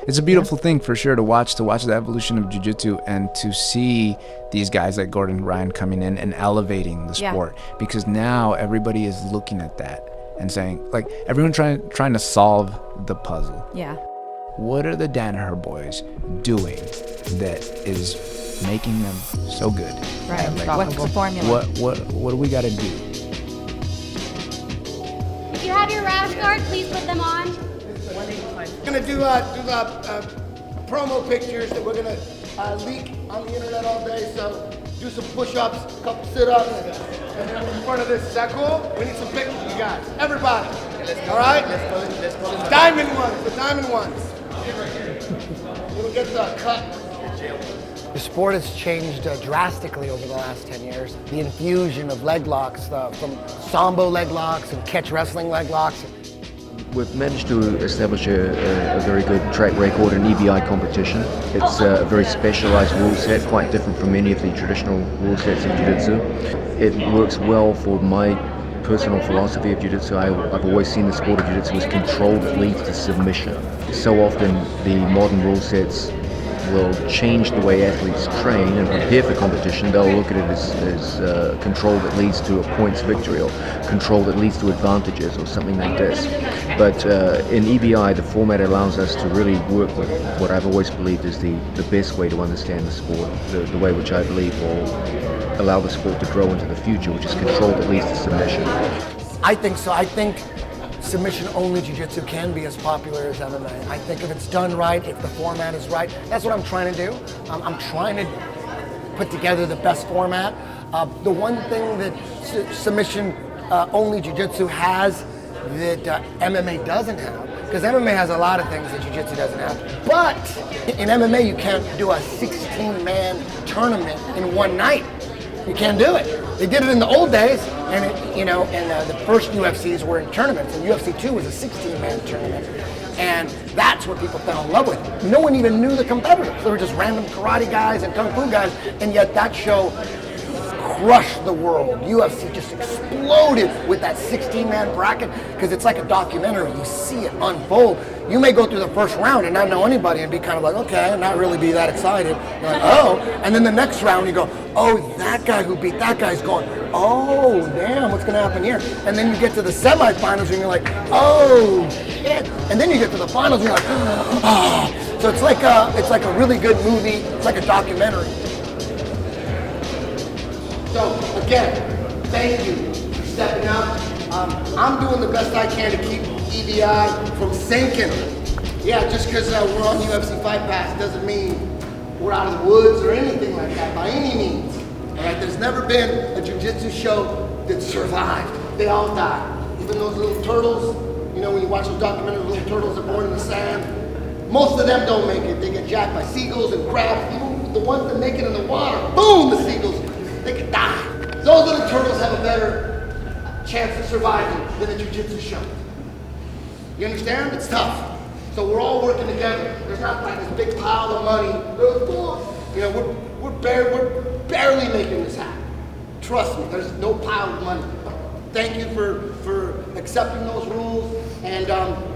It's a beautiful thing for sure to watch the evolution of jiu-jitsu and to see these guys like Gordon Ryan coming in and elevating the sport, because now everybody is looking at that and saying, like, everyone trying to solve the puzzle. Yeah. What are the Danaher boys doing that is making them so good? Right. Like, what's the formula? What do we got to do? If you have your rash guard, please put them on. We're gonna do promo pictures that we're gonna leak on the internet all day. So do some push-ups, a couple sit-ups, and then in front of this. Is that cool? We need some pictures, you guys. Everybody. All right? Let's go. Diamond ones. The diamond ones. We'll get the cut. The sport has changed drastically over the last 10 years. The infusion of leg locks, from sambo leg locks and catch wrestling leg locks. We've managed to establish a very good track record in EBI competition. It's a very specialized rule set, quite different from many of the traditional rule sets in Jiu-Jitsu. It works well for my personal philosophy of Jiu-Jitsu. I've always seen the sport of Jiu-Jitsu as control that leads to submission. So often the modern rule sets will change the way athletes train and prepare for competition. They'll look at it as control that leads to a points victory or control that leads to advantages or something like this. But in EBI, the format allows us to really work with what I've always believed is the best way to understand the sport, the way which I believe will allow the sport to grow into the future, which is control that leads to submission. I think so. I think submission-only jiu-jitsu can be as popular as MMA. I think if it's done right, if the format is right, that's what I'm trying to do. I'm trying to put together the best format. The one thing that submission-only jiu-jitsu has that MMA doesn't have, because MMA has a lot of things that jiu-jitsu doesn't have, but in MMA you can't do a 16-man tournament in one night. You can't do it. They did it in the old days, and the first UFCs were in tournaments, and UFC 2 was a 16-man tournament, and that's what people fell in love with. No one even knew the competitors. They were just random karate guys and kung fu guys, and yet that show crushed the world. UFC just exploded with that 16-man bracket, because it's like a documentary. You see it unfold. You may go through the first round and not know anybody and be kind of like, okay, and not really be that excited. You're like, oh, and then the next round you go, oh, that guy who beat that guy's going, oh, damn, what's gonna happen here? And then you get to the semifinals and you're like, oh, shit. And then you get to the finals and you're like, ah. So it's like a really good movie. It's like a documentary. So again, thank you for stepping up. I'm doing the best I can to keep EBI from sinking. Yeah, just because we're on UFC Fight Pass doesn't mean we're out of the woods or anything like that by any means. All right, there's never been a jiu-jitsu show that survived. They all died. Even those little turtles, when you watch those documentaries, little turtles are born in the sand. Most of them don't make it. They get jacked by seagulls and crabs. Even the ones that make it in the water, boom, the seagulls, they could die. Those little turtles have a better chance of surviving than a jiu-jitsu show. You understand? It's tough. So we're all working together. There's not like this big pile of money. We're barely making this happen. Trust me, there's no pile of money. Thank you for accepting those rules. And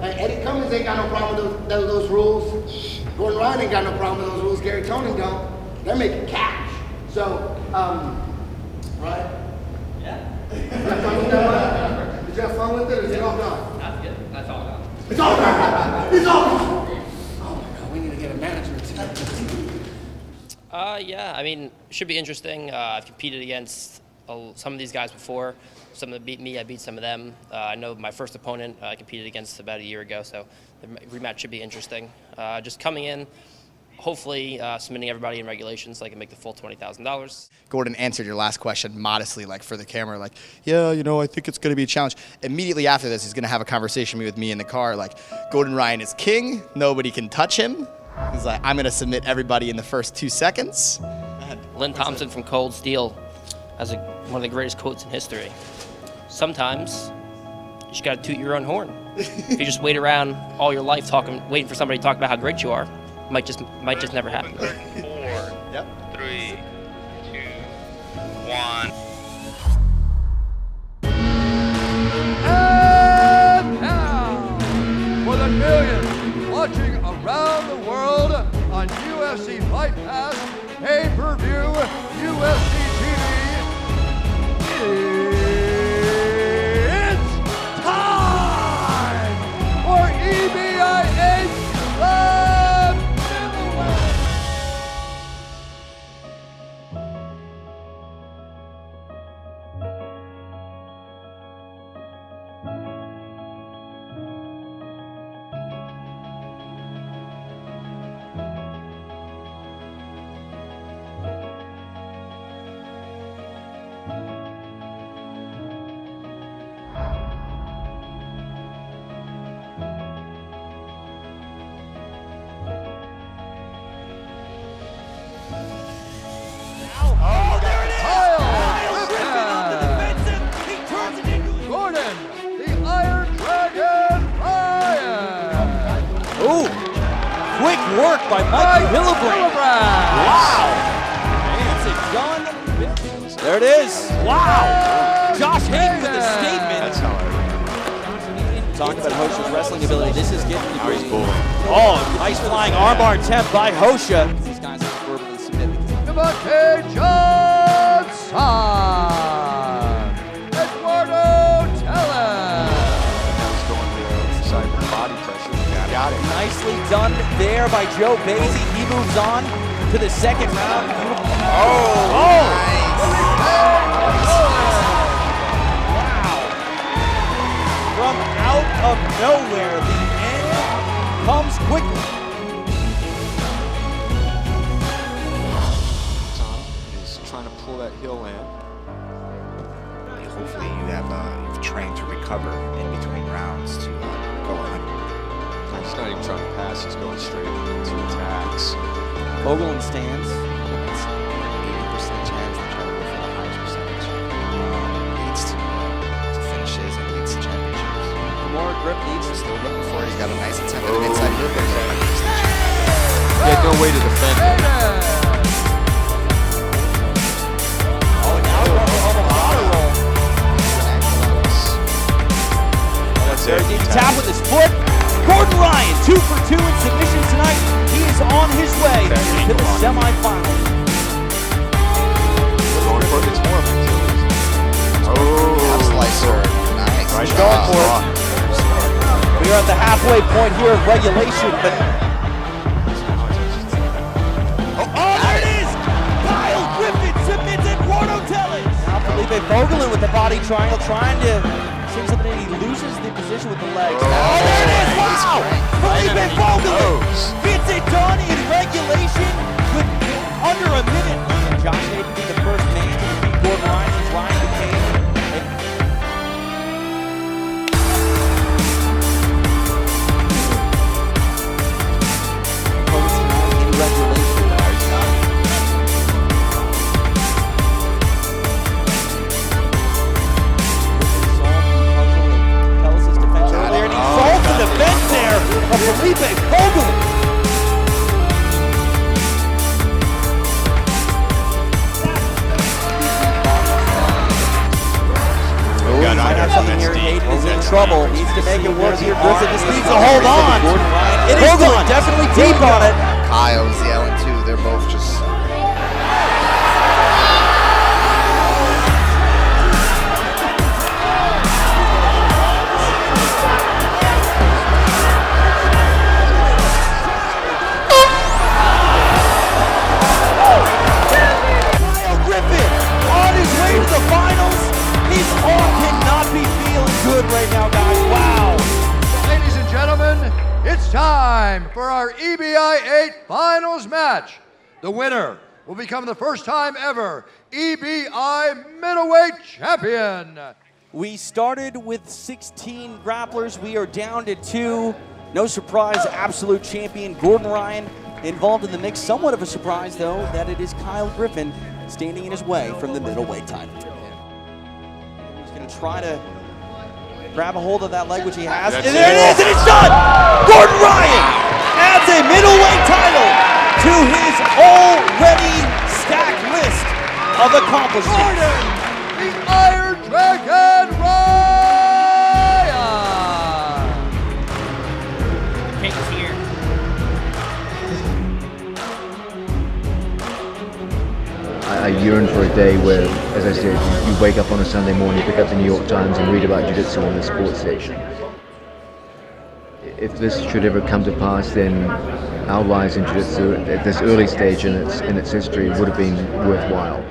Eddie Cummins ain't got no problem with those rules. Gordon Ryan ain't got no problem with those rules. Gary Tonin don't. They're making cash. So, right? Yeah. Did you have fun with it, or is it all gone? That's good. That's all gone. It's all gone! It's all gone! Oh my God, we need to get a management team. Yeah, I mean, it should be interesting. I've competed against some of these guys before. Some of them beat me, I beat some of them. I know my first opponent I competed against about a year ago, so the rematch should be interesting. Just coming in, hopefully submitting everybody in regulations so I can make the full $20,000. Gordon answered your last question modestly, like for the camera, like, yeah, I think it's going to be a challenge. Immediately after this, he's going to have a conversation with me in the car, like, Gordon Ryan is king, nobody can touch him. He's like, I'm going to submit everybody in the first 2 seconds. Lynn Thompson from Cold Steel has one of the greatest quotes in history. Sometimes you just got to toot your own horn. If you just wait around all your life waiting for somebody to talk about how great you are, might just never happen. 4, Yep. 3, 2, 1. And now, for the millions watching around the world on UFC Fight Pass, pay-per-view, UFC TV. It's time for EBI 8 middleweight. Gordon, the Iron Dragon Ryan. Ooh, quick work by Mikey Hillebrand. Wow. It's a gun. There it is. Wow. Josh Hayden with the statement. That's how I Talking about Hosha's wrestling ability. This is getting the great. Oh, nice flying armbar attempt by Hosha. These guys are verbally submitted. Devontae Johnson. Got it. Nicely done there by Joe Basie. He moves on to the second round. Oh! Wow. From out of nowhere, the end comes quickly. Tom is trying to pull that heel in. Hopefully you've trained to recover in between rounds to go on. He's not even trying to pass, he's going straight into attacks. Vogelin stands. It's 80% chance to try to go for the highest percentage. Leads to finishes and leads to championships. The more grip leads. Still looking for it. He's got a nice attempt at an inside hook. He had no way to defend it. Oh, now we're on a bottom roll. That's it. He tap with his foot. Gordon Ryan, 2 for 2 in submission tonight. He is on his way to the semifinals. It's more of a Calf slicer. Nice. He's going for it. We are at the halfway point here of regulation, but there it is! Kyle Griffin submits Eduardo Tellez. Now Felipe Vogelin with the body triangle, trying to see something. He loses the position with the legs. Oh, there it is! Wow! Felipe Vogelin gets it done in regulation with under a minute. Josh Hayden being the first man to defeat Gordon Ryan since Ryan became in regulation. Defense there of Felipe Vogelin. Might have something here. Hayden is in trouble. Needs to make it work here. Griffin just needs to hold on. It is Vogelin definitely deep on it. Kyle's yelling too. They're both just. Right now, guys. Wow. Ladies and gentlemen, it's time for our EBI 8 finals match. The winner will become the first time ever EBI middleweight champion. We started with 16 grapplers. We are down to 2. No surprise, absolute champion Gordon Ryan involved in the mix. Somewhat of a surprise, though, that it is Kyle Griffin standing in his way from the middleweight title. He's going to try to grab a hold of that leg, which he has. And there it is, and it's done! Gordon Ryan adds a middleweight title to his already stacked list of accomplishments. Gordon, the Iron Dragon Ryan! King's here. I yearn for a day where, as I said, you wake up on a Sunday morning, pick up the New York Times and read about jiu-jitsu in the sports section. If this should ever come to pass, then our lives in jiu-jitsu at this early stage in its history would have been worthwhile.